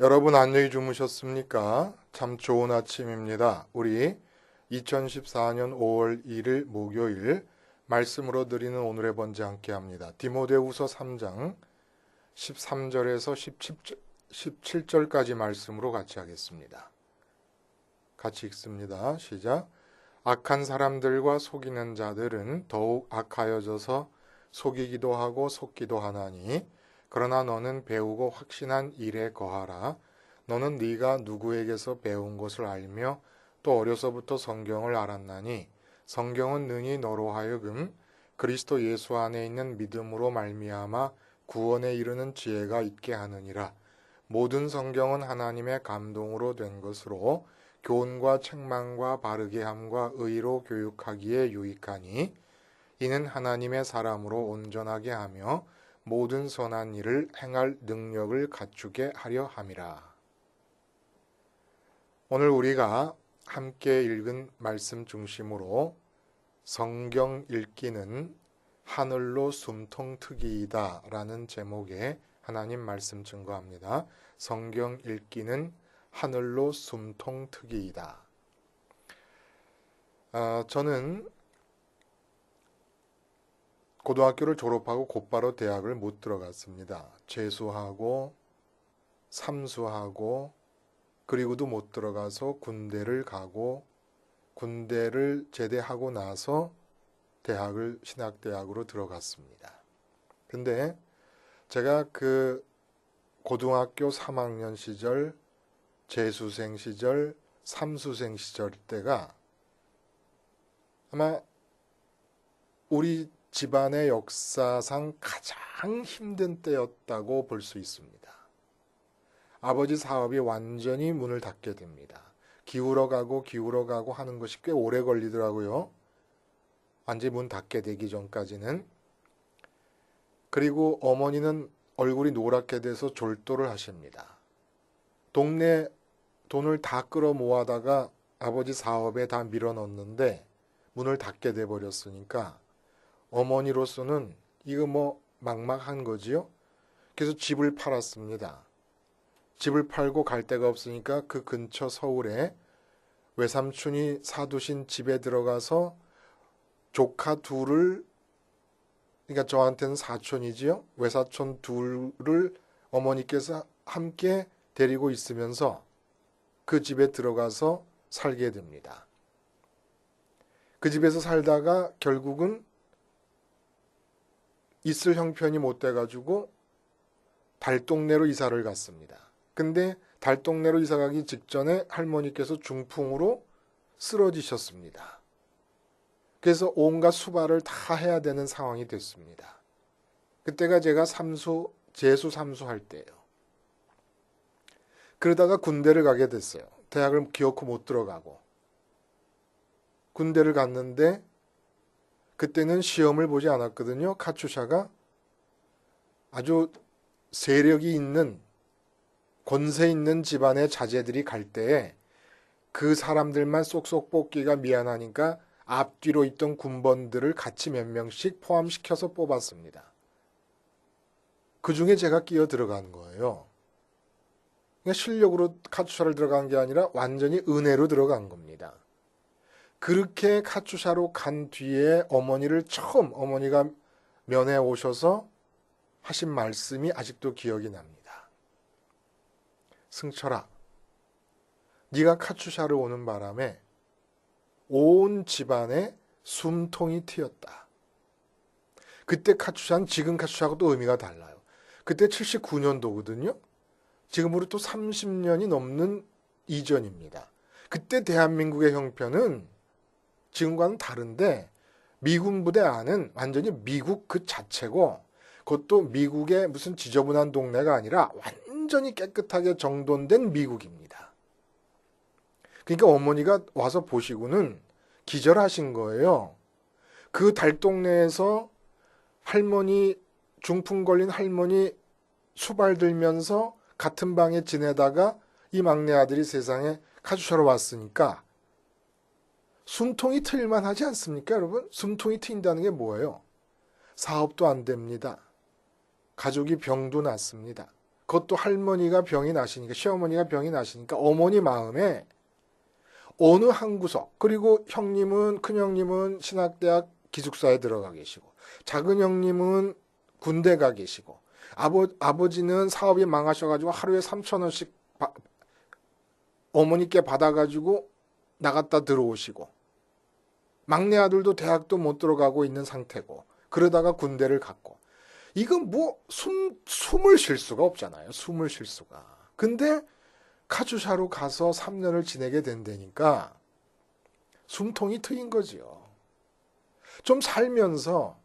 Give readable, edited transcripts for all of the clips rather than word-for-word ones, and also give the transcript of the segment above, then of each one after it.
여러분 안녕히 주무셨습니까? 참 좋은 아침입니다. 우리 2014년 5월 1일 목요일 말씀으로 드리는 오늘의 번제 함께 합니다. 디모데후서 3장 13절에서 17절까지 말씀으로 같이 하겠습니다. 같이 읽습니다. 시작. 악한 사람들과 속이는 자들은 더욱 악하여져서 속이기도 하고 속기도 하나니 그러나 너는 배우고 확신한 일에 거하라. 너는 네가 누구에게서 배운 것을 알며 또 어려서부터 성경을 알았나니 성경은 능히 너로 하여금 그리스도 예수 안에 있는 믿음으로 말미암아 구원에 이르는 지혜가 있게 하느니라. 모든 성경은 하나님의 감동으로 된 것으로 교훈과 책망과 바르게 함과 의로 교육하기에 유익하니 이는 하나님의 사람으로 온전하게 하며 모든 선한 일을 행할 능력을 갖추게 하려 함이라. 오늘 우리가 함께 읽은 말씀 중심으로 성경 읽기는 하늘로 숨통트기이다 라는 제목의 하나님 말씀 증거합니다. 성경 읽기는 하늘로 숨통트기이다. 저는 고등학교를 졸업하고 곧바로 대학을 못 들어갔습니다. 재수하고 삼수하고 그리고도 못 들어가서 군대를 가고 군대를 제대하고 나서 대학을 신학대학으로 들어갔습니다. 근데 제가 그 고등학교 3학년 시절, 재수생 시절, 삼수생 시절 때가 아마 우리 집안의 역사상 가장 힘든 때였다고 볼 수 있습니다. 아버지 사업이 완전히 문을 닫게 됩니다. 기울어가고 하는 것이 꽤 오래 걸리더라고요. 완전히 문 닫게 되기 전까지는. 그리고 어머니는 얼굴이 노랗게 돼서 졸도를 하십니다. 동네 돈을 다 끌어 모아다가 아버지 사업에 다 밀어넣는데 문을 닫게 돼버렸으니까 어머니로서는 이거 막막한 거지요. 그래서 집을 팔았습니다. 집을 팔고 갈 데가 없으니까 그 근처 서울에 외삼촌이 사두신 집에 들어가서 조카 둘을, 그러니까 저한테는 사촌이지요. 외사촌 둘을 어머니께서 함께 데리고 있으면서 그 집에 들어가서 살게 됩니다. 그 집에서 살다가 결국은 있을 형편이 못 돼가지고 달동네로 이사를 갔습니다. 근데 달동네로 이사 가기 직전에 할머니께서 중풍으로 쓰러지셨습니다. 그래서 온갖 수발을 다 해야 되는 상황이 됐습니다. 그때가 제가 재수 삼수할 때예요. 그러다가 군대를 가게 됐어요. 대학을 기어코 못 들어가고. 군대를 갔는데 그때는 시험을 보지 않았거든요. 카츄샤가 아주 세력이 있는 권세 있는 집안의 자제들이 갈 때에 그 사람들만 쏙쏙 뽑기가 미안하니까 앞뒤로 있던 군번들을 같이 몇 명씩 포함시켜서 뽑았습니다. 그 중에 제가 끼어 들어간 거예요. 그러니까 실력으로 카츄샤를 들어간 게 아니라 완전히 은혜로 들어간 겁니다. 그렇게 카츄샤로 간 뒤에 어머니가 면회 오셔서 하신 말씀이 아직도 기억이 납니다. 승철아, 네가 카츄샤를 오는 바람에 온 집안에 숨통이 트였다. 그때 카츄샤는 지금 카츄샤하고 또 의미가 달라요. 그때 79년도거든요. 지금으로 또 30년이 넘는 이전입니다. 그때 대한민국의 형편은 지금과는 다른데 미군 부대 안은 완전히 미국 그 자체고 그것도 미국의 무슨 지저분한 동네가 아니라 완전히 깨끗하게 정돈된 미국입니다. 그러니까 어머니가 와서 보시고는 기절하신 거예요. 그 달동네에서 중풍 걸린 할머니 수발 들면서 같은 방에 지내다가 이 막내 아들이 세상에 카츄샤로 왔으니까 숨통이 트일만 하지 않습니까, 여러분? 숨통이 트인다는 게 뭐예요? 사업도 안 됩니다. 가족이 병도 났습니다. 그것도 할머니가 병이 나시니까, 시어머니가 병이 나시니까 어머니 마음에 어느 한 구석, 그리고 형님은, 큰형님은 신학대학 기숙사에 들어가 계시고, 작은 형님은 군대 가 계시고, 아버지는 사업이 망하셔가지고 하루에 3,000원씩 어머니께 받아가지고 나갔다 들어오시고, 막내 아들도 대학도 못 들어가고 있는 상태고, 그러다가 군대를 갔고, 이건 뭐 숨을 쉴 수가 없잖아요. 숨을 쉴 수가. 근데 카투샤로 가서 3년을 지내게 된다니까 숨통이 트인 거지요. 좀 살면서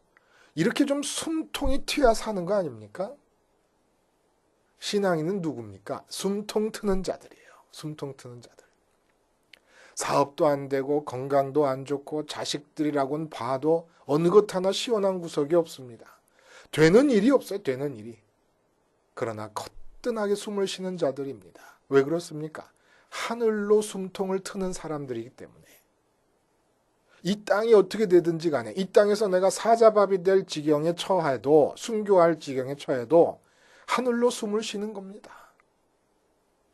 이렇게 좀 숨통이 트야 사는 거 아닙니까? 신앙인은 누굽니까? 숨통 트는 자들이에요. 숨통 트는 자들. 사업도 안 되고 건강도 안 좋고 자식들이라고는 봐도 어느 것 하나 시원한 구석이 없습니다. 되는 일이 없어요. 되는 일이. 그러나 거뜬하게 숨을 쉬는 자들입니다. 왜 그렇습니까? 하늘로 숨통을 트는 사람들이기 때문에. 이 땅이 어떻게 되든지 간에 이 땅에서 내가 사자밥이 될 지경에 처해도, 순교할 지경에 처해도 하늘로 숨을 쉬는 겁니다.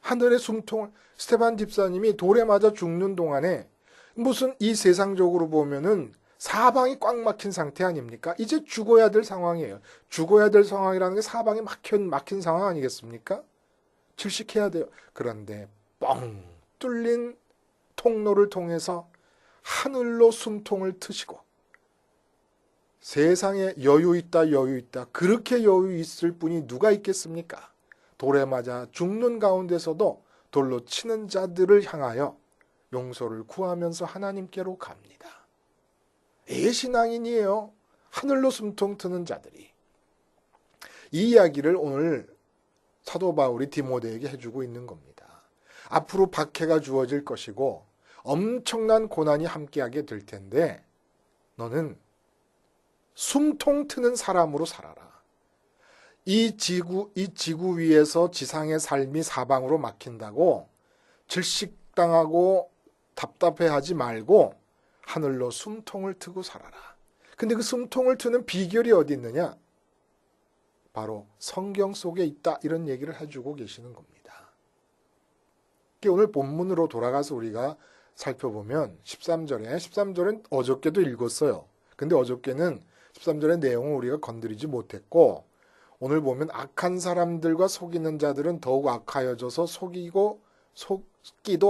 하늘의 숨통을, 스테반 집사님이 돌에 맞아 죽는 동안에 무슨 이 세상적으로 보면은 사방이 꽉 막힌 상태 아닙니까? 이제 죽어야 될 상황이에요. 죽어야 될 상황이라는 게 사방이 막힌 상황 아니겠습니까? 질식해야 돼요. 그런데 뻥 뚫린 통로를 통해서 하늘로 숨통을 트시고, 세상에 여유 있다, 여유 있다. 그렇게 여유 있을 분이 누가 있겠습니까? 돌에 맞아 죽는 가운데서도 돌로 치는 자들을 향하여 용서를 구하면서 하나님께로 갑니다. 신앙인이에요. 하늘로 숨통 트는 자들이. 이 이야기를 오늘 사도 바울이 디모데에게 해주고 있는 겁니다. 앞으로 박해가 주어질 것이고 엄청난 고난이 함께하게 될 텐데 너는 숨통 트는 사람으로 살아라. 이 지구 위에서 지상의 삶이 사방으로 막힌다고 질식당하고 답답해하지 말고 하늘로 숨통을 트고 살아라. 근데 그 숨통을 트는 비결이 어디 있느냐? 바로 성경 속에 있다. 이런 얘기를 해주고 계시는 겁니다. 오늘 본문으로 돌아가서 우리가 살펴보면 13절은 어저께도 읽었어요. 근데 어저께는 13절의 내용을 우리가 건드리지 못했고, 오늘 보면 악한 사람들과 속이는 자들은 더욱 악하여져서 속기도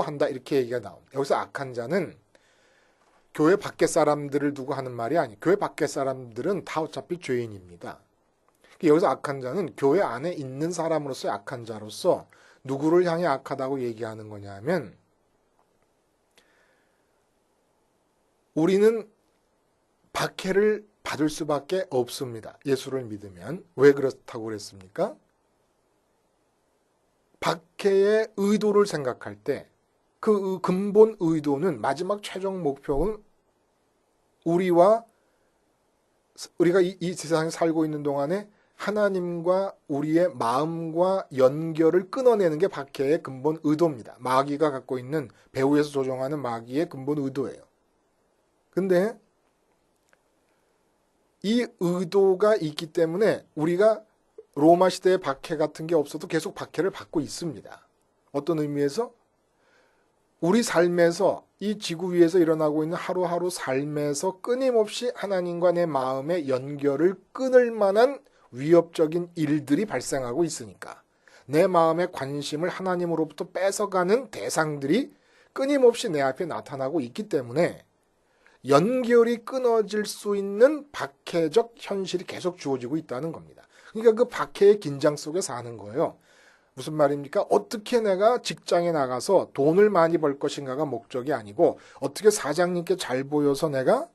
한다. 이렇게 얘기가 나옵니다. 여기서 악한 자는 교회 밖의 사람들을 두고 하는 말이 아니에요. 교회 밖의 사람들은 다 어차피 죄인입니다. 여기서 악한 자는 교회 안에 있는 사람으로서 악한 자로서 누구를 향해 악하다고 얘기하는 거냐 하면, 우리는 박해를 받을 수밖에 없습니다. 예수를 믿으면. 왜 그렇다고 그랬습니까? 박해의 의도를 생각할 때 그 근본 의도는, 마지막 최종 목표는 우리가 이 세상에 살고 있는 동안에 하나님과 우리의 마음과 연결을 끊어내는 게 박해의 근본 의도입니다. 마귀가 갖고 있는, 배후에서 조종하는 마귀의 근본 의도예요. 근데 이 의도가 있기 때문에 우리가 로마 시대의 박해 같은 게 없어도 계속 박해를 받고 있습니다. 어떤 의미에서? 우리 삶에서, 이 지구 위에서 일어나고 있는 하루하루 삶에서 끊임없이 하나님과 내 마음의 연결을 끊을 만한 위협적인 일들이 발생하고 있으니까, 내 마음의 관심을 하나님으로부터 뺏어가는 대상들이 끊임없이 내 앞에 나타나고 있기 때문에 연결이 끊어질 수 있는 박해적 현실이 계속 주어지고 있다는 겁니다. 그러니까 그 박해의 긴장 속에 사는 거예요. 무슨 말입니까? 어떻게 내가 직장에 나가서 돈을 많이 벌 것인가가 목적이 아니고, 어떻게 사장님께 잘 보여서 내가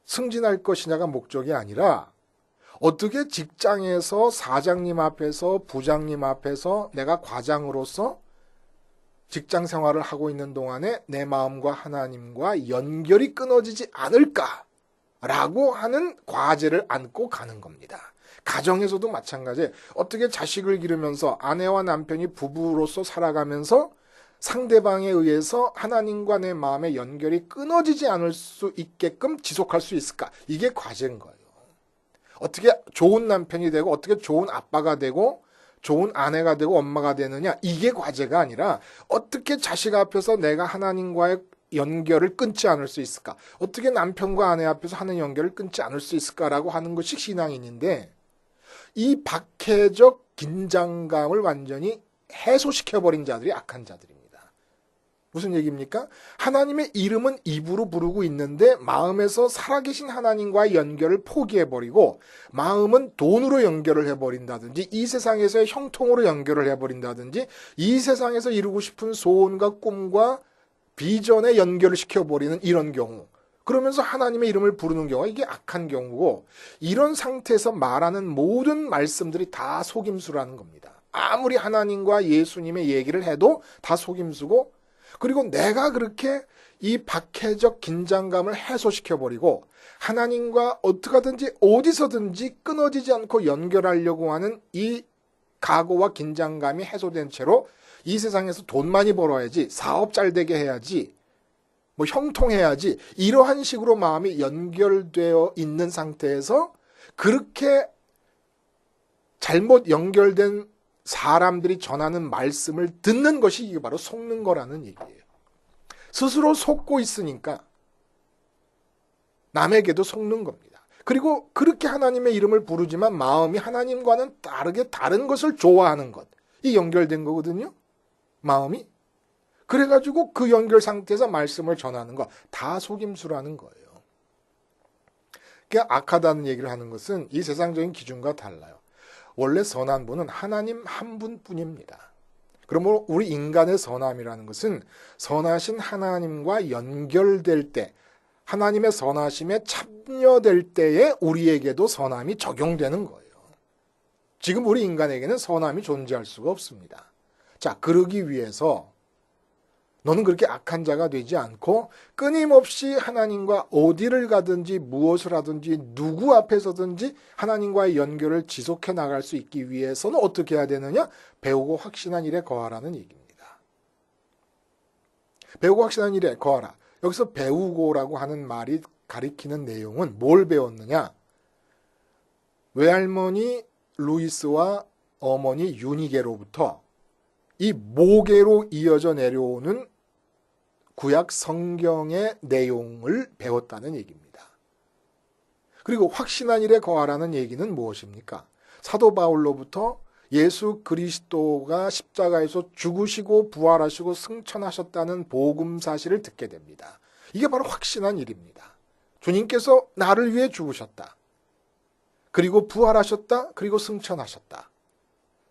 승진할 것이냐가 목적이 아니라, 어떻게 직장에서 사장님 앞에서, 부장님 앞에서 내가 과장으로서 직장 생활을 하고 있는 동안에 내 마음과 하나님과 연결이 끊어지지 않을까라고 하는 과제를 안고 가는 겁니다. 가정에서도 마찬가지예요. 어떻게 자식을 기르면서 아내와 남편이 부부로서 살아가면서 상대방에 의해서 하나님과 내 마음의 연결이 끊어지지 않을 수 있게끔 지속할 수 있을까? 이게 과제인 거예요. 어떻게 좋은 남편이 되고, 어떻게 좋은 아빠가 되고, 좋은 아내가 되고 엄마가 되느냐, 이게 과제가 아니라 어떻게 자식 앞에서 내가 하나님과의 연결을 끊지 않을 수 있을까? 어떻게 남편과 아내 앞에서 하는 연결을 끊지 않을 수 있을까라고 하는 것이 신앙인인데, 이 박해적 긴장감을 완전히 해소시켜버린 자들이 악한 자들입니다. 무슨 얘기입니까? 하나님의 이름은 입으로 부르고 있는데 마음에서 살아계신 하나님과의 연결을 포기해버리고 마음은 돈으로 연결을 해버린다든지 이 세상에서의 형통으로 연결을 해버린다든지 이 세상에서 이루고 싶은 소원과 꿈과 비전에 연결을 시켜버리는 이런 경우, 그러면서 하나님의 이름을 부르는 경우가 이게 악한 경우고, 이런 상태에서 말하는 모든 말씀들이 다 속임수라는 겁니다. 아무리 하나님과 예수님의 얘기를 해도 다 속임수고, 그리고 내가 그렇게 이 박해적 긴장감을 해소시켜버리고 하나님과 어떻게 하든지 어디서든지 끊어지지 않고 연결하려고 하는 이 각오와 긴장감이 해소된 채로 이 세상에서 돈 많이 벌어야지, 사업 잘 되게 해야지, 뭐 형통해야지, 이러한 식으로 마음이 연결되어 있는 상태에서 그렇게 잘못 연결된 사람들이 전하는 말씀을 듣는 것이 이게 바로 속는 거라는 얘기예요. 스스로 속고 있으니까 남에게도 속는 겁니다. 그리고 그렇게 하나님의 이름을 부르지만 마음이 하나님과는 다르게 다른 것을 좋아하는 것, 이 연결된 거거든요. 마음이. 그래가지고 그 연결 상태에서 말씀을 전하는 거 다 속임수라는 거예요. 그러니까 악하다는 얘기를 하는 것은 이 세상적인 기준과 달라요. 원래 선한 분은 하나님 한 분뿐입니다. 그러므로 우리 인간의 선함이라는 것은 선하신 하나님과 연결될 때, 하나님의 선하심에 참여될 때에 우리에게도 선함이 적용되는 거예요. 지금 우리 인간에게는 선함이 존재할 수가 없습니다. 자, 그러기 위해서 너는 그렇게 악한 자가 되지 않고 끊임없이 하나님과 어디를 가든지 무엇을 하든지 누구 앞에서든지 하나님과의 연결을 지속해 나갈 수 있기 위해서는 어떻게 해야 되느냐? 배우고 확신한 일에 거하라는 얘기입니다. 배우고 확신한 일에 거하라. 여기서 배우고라고 하는 말이 가리키는 내용은 뭘 배웠느냐? 외할머니 루이스와 어머니 유니게로부터 이 모계로 이어져 내려오는 구약 성경의 내용을 배웠다는 얘기입니다. 그리고 확신한 일에 거하라는 얘기는 무엇입니까? 사도 바울로부터 예수 그리스도가 십자가에서 죽으시고 부활하시고 승천하셨다는 복음 사실을 듣게 됩니다. 이게 바로 확신한 일입니다. 주님께서 나를 위해 죽으셨다. 그리고 부활하셨다. 그리고 승천하셨다.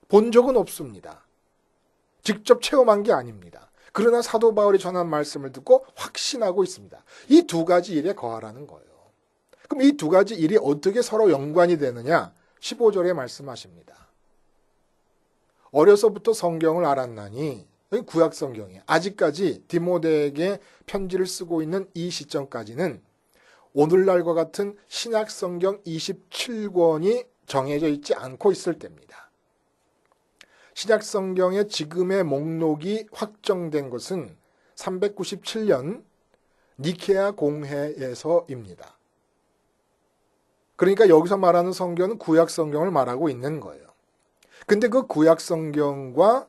본 적은 없습니다. 직접 체험한 게 아닙니다. 그러나 사도 바울이 전한 말씀을 듣고 확신하고 있습니다. 이 두 가지 일에 거하라는 거예요. 그럼 이 두 가지 일이 어떻게 서로 연관이 되느냐? 15절에 말씀하십니다. 어려서부터 성경을 알았나니, 구약 성경이에요. 아직까지 디모데에게 편지를 쓰고 있는 이 시점까지는 오늘날과 같은 신약 성경 27권이 정해져 있지 않고 있을 때입니다. 신약 성경의 지금의 목록이 확정된 것은 397년 니케아 공회에서입니다. 그러니까 여기서 말하는 성경은 구약 성경을 말하고 있는 거예요. 근데 그 구약 성경과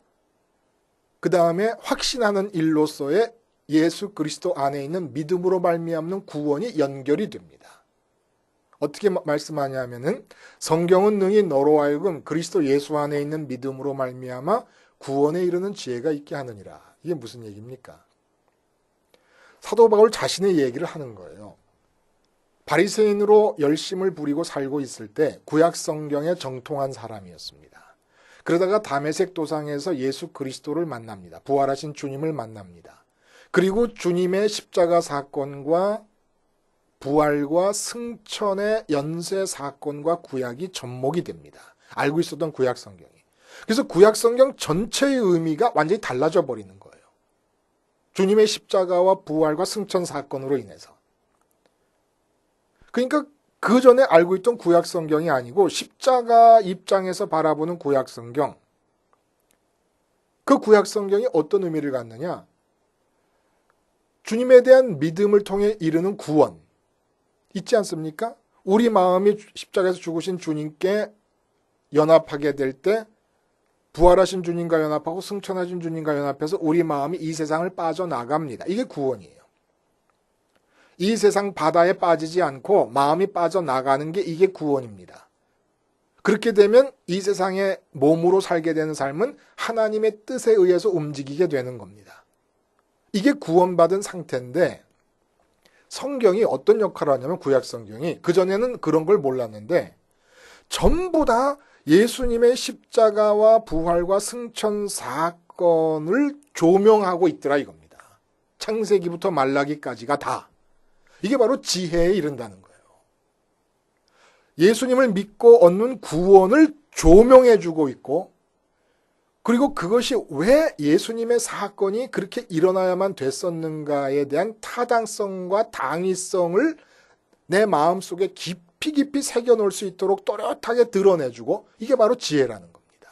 그 다음에 확신하는 일로서의 예수 그리스도 안에 있는 믿음으로 말미암는 구원이 연결이 됩니다. 어떻게 말씀하냐면은 성경은 능히 너로 하여금 그리스도 예수 안에 있는 믿음으로 말미암아 구원에 이르는 지혜가 있게 하느니라. 이게 무슨 얘기입니까? 사도 바울 자신의 얘기를 하는 거예요. 바리새인으로 열심을 부리고 살고 있을 때 구약 성경에 정통한 사람이었습니다. 그러다가 다메섹 도상에서 예수 그리스도를 만납니다. 부활하신 주님을 만납니다. 그리고 주님의 십자가 사건과 부활과 승천의 연쇄 사건과 구약이 접목이 됩니다. 알고 있었던 구약 성경이. 그래서 구약 성경 전체의 의미가 완전히 달라져 버리는 거예요. 주님의 십자가와 부활과 승천 사건으로 인해서. 그러니까 그 전에 알고 있던 구약 성경이 아니고 십자가 입장에서 바라보는 구약 성경. 그 구약 성경이 어떤 의미를 갖느냐? 주님에 대한 믿음을 통해 이르는 구원. 있지 않습니까? 우리 마음이 십자가에서 죽으신 주님께 연합하게 될 때 부활하신 주님과 연합하고 승천하신 주님과 연합해서 우리 마음이 이 세상을 빠져나갑니다. 이게 구원이에요. 이 세상 바다에 빠지지 않고 마음이 빠져나가는 게 이게 구원입니다. 그렇게 되면 이 세상에 몸으로 살게 되는 삶은 하나님의 뜻에 의해서 움직이게 되는 겁니다. 이게 구원받은 상태인데 성경이 어떤 역할을 하냐면 구약 성경이 그전에는 그런 걸 몰랐는데 전부 다 예수님의 십자가와 부활과 승천 사건을 조명하고 있더라 이겁니다. 창세기부터 말라기까지가 다. 이게 바로 지혜에 이른다는 거예요. 예수님을 믿고 얻는 구원을 조명해주고 있고 그리고 그것이 왜 예수님의 사건이 그렇게 일어나야만 됐었는가에 대한 타당성과 당위성을 내 마음속에 깊이 새겨놓을 수 있도록 또렷하게 드러내주고 이게 바로 지혜라는 겁니다.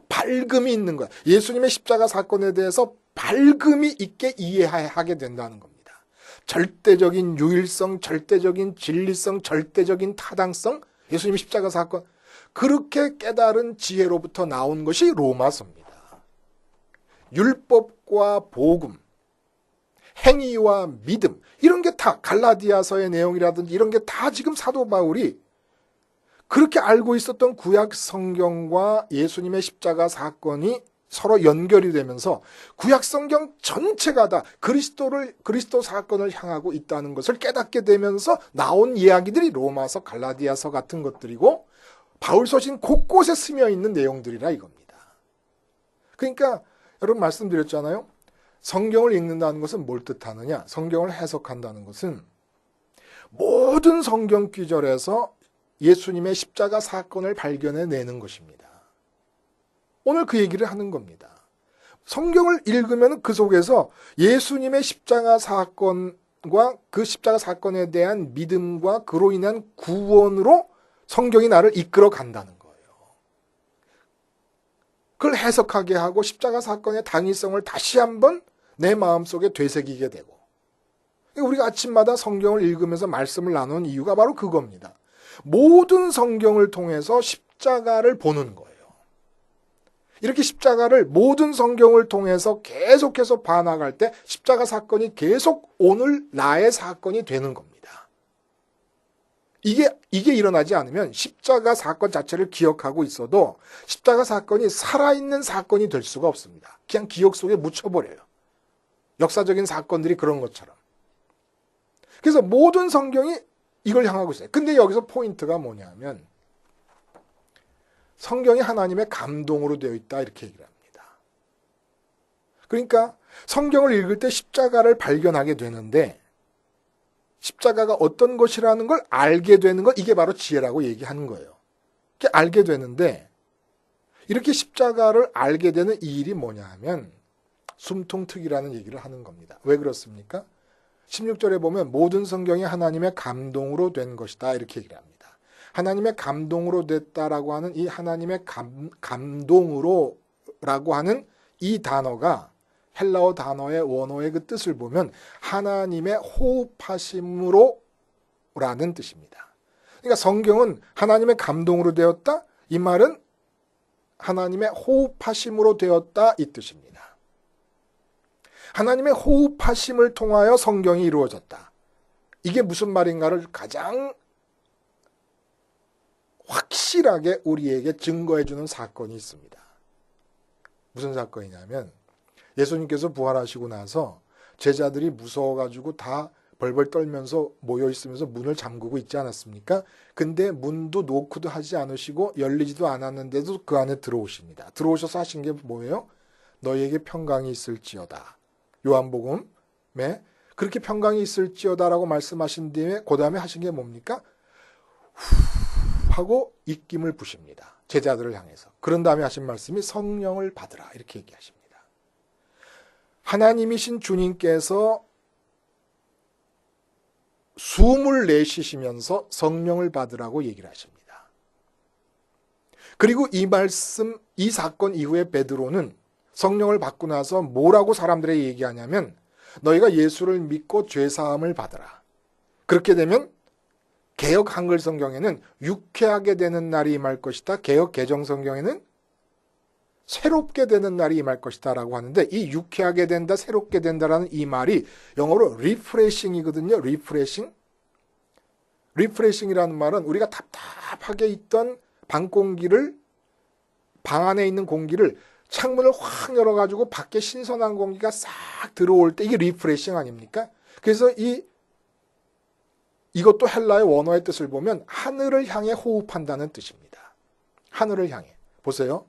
밝음이 있는 거야. 예수님의 십자가 사건에 대해서 밝음이 있게 이해하게 된다는 겁니다. 절대적인 유일성, 절대적인 진리성, 절대적인 타당성, 예수님의 십자가 사건 그렇게 깨달은 지혜로부터 나온 것이 로마서입니다. 율법과 복음, 행위와 믿음 이런 게 다 갈라디아서의 내용이라든지 이런 게 다 지금 사도 바울이 그렇게 알고 있었던 구약 성경과 예수님의 십자가 사건이 서로 연결이 되면서 구약 성경 전체가 다 그리스도 사건을 향하고 있다는 것을 깨닫게 되면서 나온 이야기들이 로마서, 갈라디아서 같은 것들이고 바울 서신 곳곳에 스며 있는 내용들이라 이겁니다. 그러니까 여러분 말씀드렸잖아요. 성경을 읽는다는 것은 뭘 뜻하느냐? 성경을 해석한다는 것은 모든 성경 구절에서 예수님의 십자가 사건을 발견해내는 것입니다. 오늘 그 얘기를 하는 겁니다. 성경을 읽으면 그 속에서 예수님의 십자가 사건과 그 십자가 사건에 대한 믿음과 그로 인한 구원으로 성경이 나를 이끌어 간다는 거예요. 그걸 해석하게 하고 십자가 사건의 당위성을 다시 한번 내 마음속에 되새기게 되고 우리가 아침마다 성경을 읽으면서 말씀을 나눈 이유가 바로 그겁니다. 모든 성경을 통해서 십자가를 보는 거예요. 이렇게 십자가를 모든 성경을 통해서 계속해서 봐나갈 때 십자가 사건이 계속 오늘 나의 사건이 되는 겁니다. 이게 일어나지 않으면 십자가 사건 자체를 기억하고 있어도 십자가 사건이 살아있는 사건이 될 수가 없습니다. 그냥 기억 속에 묻혀버려요. 역사적인 사건들이 그런 것처럼. 그래서 모든 성경이 이걸 향하고 있어요. 근데 여기서 포인트가 뭐냐면 성경이 하나님의 감동으로 되어 있다 이렇게 얘기를 합니다. 그러니까 성경을 읽을 때 십자가를 발견하게 되는데 십자가가 어떤 것이라는 걸 알게 되는 것 이게 바로 지혜라고 얘기하는 거예요. 이렇게 알게 되는데 이렇게 십자가를 알게 되는 이 일이 뭐냐 하면 숨통특이라는 얘기를 하는 겁니다. 왜 그렇습니까? 16절에 보면 모든 성경이 하나님의 감동으로 된 것이다 이렇게 얘기를 합니다. 하나님의 감동으로 됐다라고 하는 이 하나님의 감동으로라고 하는 이 단어가 헬라어 단어의 원어의 그 뜻을 보면 하나님의 호흡하심으로 라는 뜻입니다. 그러니까 성경은 하나님의 감동으로 되었다. 이 말은 하나님의 호흡하심으로 되었다 이 뜻입니다. 하나님의 호흡하심을 통하여 성경이 이루어졌다. 이게 무슨 말인가를 가장 확실하게 우리에게 증거해주는 사건이 있습니다. 무슨 사건이냐면 예수님께서 부활하시고 나서 제자들이 무서워가지고 다 벌벌 떨면서 모여있으면서 문을 잠그고 있지 않았습니까? 근데 문도 노크도 하지 않으시고 열리지도 않았는데도 그 안에 들어오십니다. 들어오셔서 하신 게 뭐예요? 너희에게 평강이 있을지어다. 요한복음에 그렇게 평강이 있을지어다라고 말씀하신 뒤에 그 다음에 하신 게 뭡니까? 후 하고 입김을 부십니다. 제자들을 향해서. 그런 다음에 하신 말씀이 성령을 받으라 이렇게 얘기하십니다. 하나님이신 주님께서 숨을 내쉬시면서 성령을 받으라고 얘기를 하십니다. 그리고 이 말씀, 이 사건 이후에 베드로는 성령을 받고 나서 뭐라고 사람들에게 얘기하냐면 너희가 예수를 믿고 죄사함을 받으라. 그렇게 되면 개역 한글 성경에는 유쾌하게 되는 날이 임할 것이다. 개역 개정 성경에는 새롭게 되는 날이 임할 것이다 라고 하는데, 이 유쾌하게 된다, 새롭게 된다라는 이 말이 영어로 리프레싱이거든요. 리프레싱. 리프레싱이라는 말은 우리가 답답하게 있던 방 안에 있는 공기를 창문을 확 열어가지고 밖에 신선한 공기가 싹 들어올 때, 이게 리프레싱 아닙니까? 그래서 이것도 헬라의 원어의 뜻을 보면 하늘을 향해 호흡한다는 뜻입니다. 하늘을 향해. 보세요.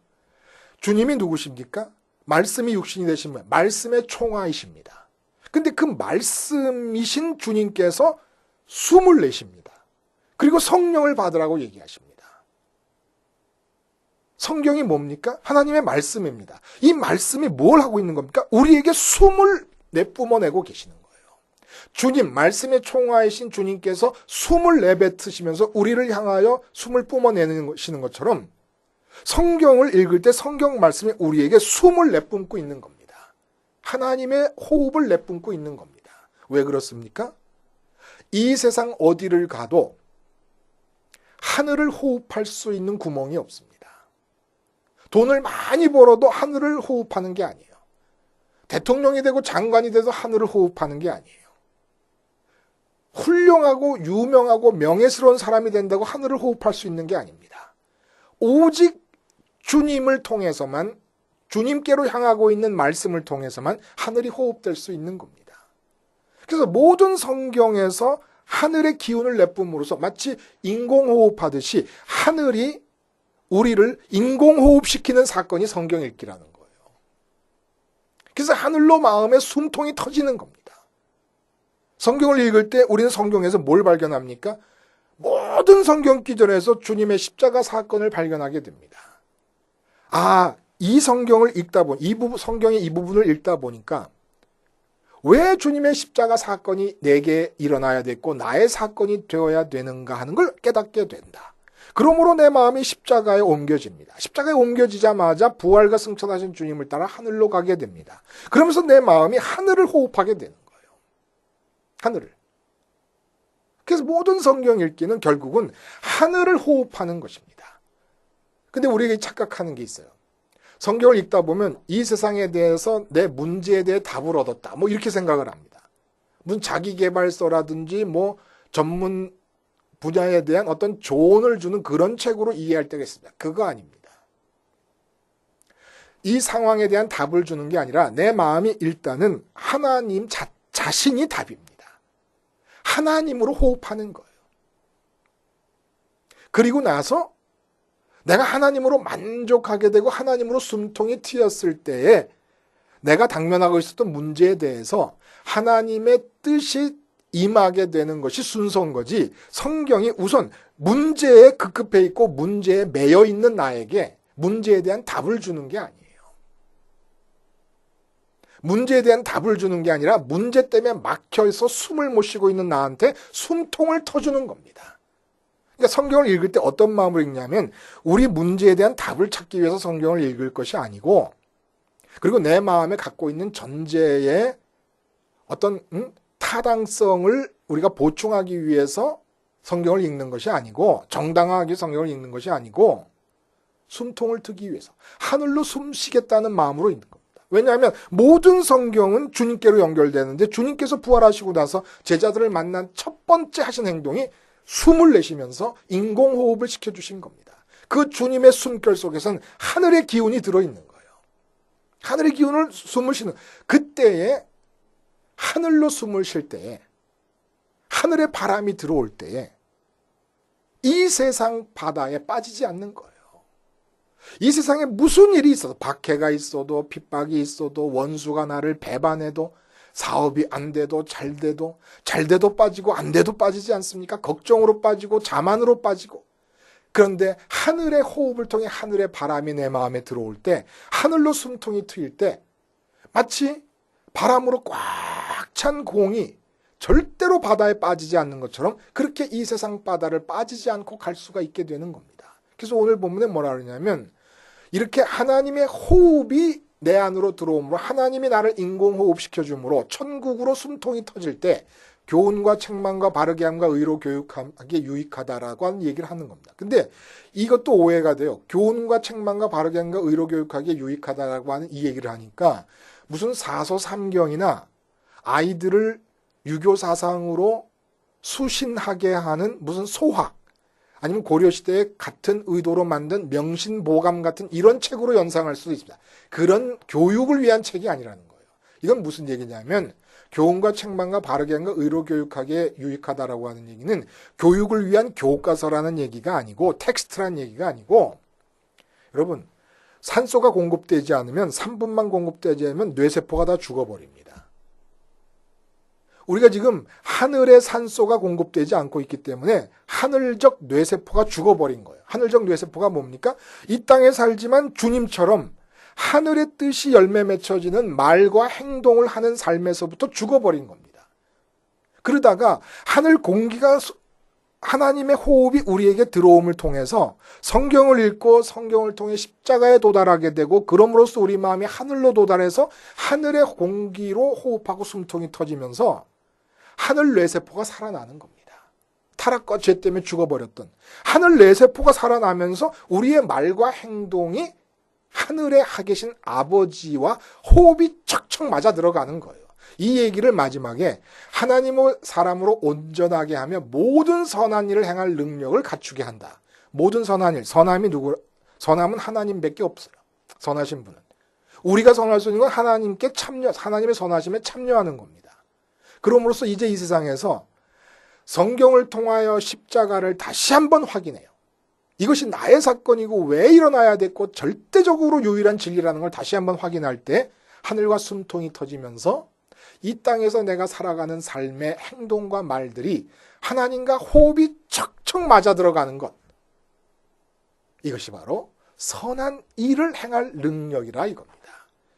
주님이 누구십니까? 말씀이 육신이 되신 분, 말씀의 총화이십니다. 근데 그 말씀이신 주님께서 숨을 내십니다. 그리고 성령을 받으라고 얘기하십니다. 성경이 뭡니까? 하나님의 말씀입니다. 이 말씀이 뭘 하고 있는 겁니까? 우리에게 숨을 내뿜어내고 계시는 거예요. 주님, 말씀의 총화이신 주님께서 숨을 내뱉으시면서 우리를 향하여 숨을 뿜어내시는 것처럼 성경을 읽을 때 성경 말씀이 우리에게 숨을 내뿜고 있는 겁니다. 하나님의 호흡을 내뿜고 있는 겁니다. 왜 그렇습니까? 이 세상 어디를 가도 하늘을 호흡할 수 있는 구멍이 없습니다. 돈을 많이 벌어도 하늘을 호흡하는 게 아니에요. 대통령이 되고 장관이 돼도 하늘을 호흡하는 게 아니에요. 훌륭하고 유명하고 명예스러운 사람이 된다고 하늘을 호흡할 수 있는 게 아닙니다. 오직 주님을 통해서만, 주님께로 향하고 있는 말씀을 통해서만 하늘이 호흡될 수 있는 겁니다. 그래서 모든 성경에서 하늘의 기운을 내뿜으로써 마치 인공호흡하듯이 하늘이 우리를 인공호흡시키는 사건이 성경 읽기라는 거예요. 그래서 하늘로 마음의 숨통이 터지는 겁니다. 성경을 읽을 때 우리는 성경에서 뭘 발견합니까? 모든 성경 기전에서 주님의 십자가 사건을 발견하게 됩니다. 아, 이 성경을 읽다 보니, 성경의 이 부분을 읽다 보니까 왜 주님의 십자가 사건이 내게 일어나야 됐고 나의 사건이 되어야 되는가 하는 걸 깨닫게 된다. 그러므로 내 마음이 십자가에 옮겨집니다. 십자가에 옮겨지자마자 부활과 승천하신 주님을 따라 하늘로 가게 됩니다. 그러면서 내 마음이 하늘을 호흡하게 되는 거예요. 하늘을. 그래서 모든 성경 읽기는 결국은 하늘을 호흡하는 것입니다. 근데 우리가 착각하는 게 있어요. 성경을 읽다 보면 이 세상에 대해서 내 문제에 대해 답을 얻었다. 뭐 이렇게 생각을 합니다. 무슨 자기계발서라든지 뭐 전문 분야에 대한 어떤 조언을 주는 그런 책으로 이해할 때가 있습니다. 그거 아닙니다. 이 상황에 대한 답을 주는 게 아니라 내 마음이 일단은 하나님 자신이 답입니다. 하나님으로 호흡하는 거예요. 그리고 나서 내가 하나님으로 만족하게 되고 하나님으로 숨통이 트였을 때에 내가 당면하고 있었던 문제에 대해서 하나님의 뜻이 임하게 되는 것이 순서인 거지, 성경이 우선 문제에 급급해 있고 문제에 매여 있는 나에게 문제에 대한 답을 주는 게 아니에요. 문제에 대한 답을 주는 게 아니라 문제 때문에 막혀서 숨을 못 쉬고 있는 나한테 숨통을 터주는 겁니다. 그러니까 성경을 읽을 때 어떤 마음으로 읽냐면 우리 문제에 대한 답을 찾기 위해서 성경을 읽을 것이 아니고, 그리고 내 마음에 갖고 있는 전제의 어떤 타당성을 우리가 보충하기 위해서 성경을 읽는 것이 아니고, 정당하게 성경을 읽는 것이 아니고 숨통을 트기 위해서 하늘로 숨 쉬겠다는 마음으로 읽는 겁니다. 왜냐하면 모든 성경은 주님께로 연결되는데 주님께서 부활하시고 나서 제자들을 만난 첫 번째 하신 행동이 숨을 내쉬면서 인공호흡을 시켜주신 겁니다. 그 주님의 숨결 속에서는 하늘의 기운이 들어있는 거예요. 하늘의 기운을 숨을 쉬는 그때에, 하늘로 숨을 쉴 때에, 하늘의 바람이 들어올 때에 이 세상 바다에 빠지지 않는 거예요. 이 세상에 무슨 일이 있어도, 박해가 있어도, 핍박이 있어도, 원수가 나를 배반해도, 사업이 안 돼도 잘 돼도 빠지고 안 돼도 빠지지 않습니까? 걱정으로 빠지고 자만으로 빠지고. 그런데 하늘의 호흡을 통해 하늘의 바람이 내 마음에 들어올 때, 하늘로 숨통이 트일 때 마치 바람으로 꽉 찬 공이 절대로 바다에 빠지지 않는 것처럼 그렇게 이 세상 바다를 빠지지 않고 갈 수가 있게 되는 겁니다. 그래서 오늘 본문에 뭐라 그러냐면, 이렇게 하나님의 호흡이 내 안으로 들어오므로, 하나님이 나를 인공호흡시켜주므로 천국으로 숨통이 터질 때 교훈과 책망과 바르게 함과 의로 교육하기에 유익하다라고 하는 얘기를 하는 겁니다. 근데 이것도 오해가 돼요. 교훈과 책망과 바르게 함과 의로 교육하기에 유익하다라고 하는 이 얘기를 하니까 무슨 사서삼경이나 아이들을 유교 사상으로 수신하게 하는 무슨 소학 아니면 고려시대에 같은 의도로 만든 명신보감 같은 이런 책으로 연상할 수도 있습니다. 그런 교육을 위한 책이 아니라는 거예요. 이건 무슨 얘기냐면 교훈과 책망과 바르게 함과 의로 교육하기에 유익하다라고 하는 얘기는 교육을 위한 교과서라는 얘기가 아니고 텍스트라는 얘기가 아니고 여러분 산소가 공급되지 않으면 3분만 공급되지 않으면 뇌세포가 다 죽어버립니다. 우리가 지금 하늘에 산소가 공급되지 않고 있기 때문에 하늘적 뇌세포가 죽어버린 거예요. 하늘적 뇌세포가 뭡니까? 이 땅에 살지만 주님처럼 하늘의 뜻이 열매 맺혀지는 말과 행동을 하는 삶에서부터 죽어버린 겁니다. 그러다가 하늘 공기가 하나님의 호흡이 우리에게 들어옴을 통해서 성경을 읽고 성경을 통해 십자가에 도달하게 되고 그럼으로써 우리 마음이 하늘로 도달해서 하늘의 공기로 호흡하고 숨통이 터지면서 하늘 뇌세포가 살아나는 겁니다. 타락과 죄 때문에 죽어버렸던 하늘 뇌세포가 살아나면서 우리의 말과 행동이 하늘에 하 계신 아버지와 호흡이 척척 맞아 들어가는 거예요. 이 얘기를 마지막에 하나님을 사람으로 온전하게 하며 모든 선한 일을 행할 능력을 갖추게 한다. 모든 선한 일, 선함이 누구? 선함은 하나님밖에 없어요. 선하신 분은. 우리가 선할 수 있는 건 하나님께 하나님의 선하심에 참여하는 겁니다. 그럼으로써 이제 이 세상에서 성경을 통하여 십자가를 다시 한번 확인해요. 이것이 나의 사건이고 왜 일어나야 됐고 절대적으로 유일한 진리라는 걸 다시 한번 확인할 때 하늘과 숨통이 터지면서 이 땅에서 내가 살아가는 삶의 행동과 말들이 하나님과 호흡이 척척 맞아 들어가는 것. 이것이 바로 선한 일을 행할 능력이라 이겁니다.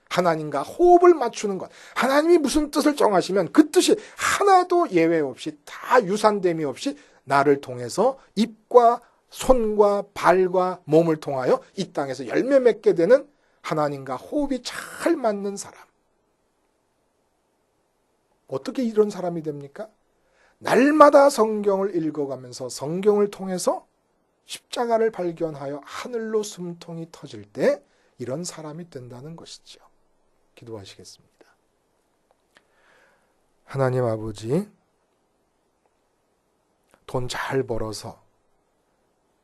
하나님과 호흡을 맞추는 것. 하나님이 무슨 뜻을 정하시면 그 뜻이 하나도 예외 없이 다 유산됨이 없이 나를 통해서 입과 손과 발과 몸을 통하여 이 땅에서 열매 맺게 되는 하나님과 호흡이 잘 맞는 사람. 어떻게 이런 사람이 됩니까? 날마다 성경을 읽어가면서 성경을 통해서 십자가를 발견하여 하늘로 숨통이 터질 때 이런 사람이 된다는 것이죠. 기도하시겠습니다. 하나님 아버지, 돈 잘 벌어서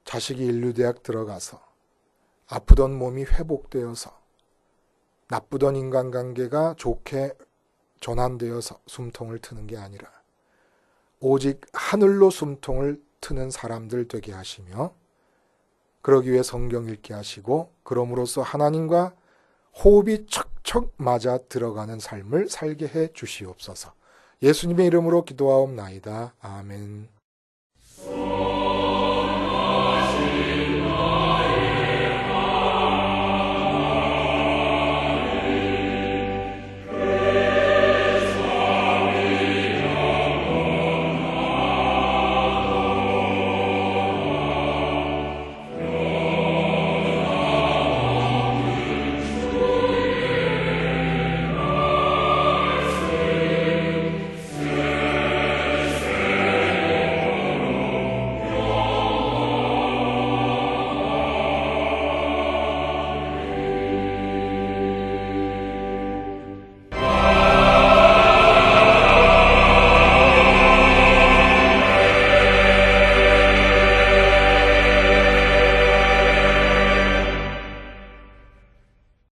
자식이 인류대학 들어가서 아프던 몸이 회복되어서 나쁘던 인간관계가 좋게 전환되어서 숨통을 트는 게 아니라 오직 하늘로 숨통을 트는 사람들 되게 하시며 그러기 위해 성경 읽게 하시고 그럼으로써 하나님과 호흡이 척척 맞아 들어가는 삶을 살게 해 주시옵소서. 예수님의 이름으로 기도하옵나이다. 아멘.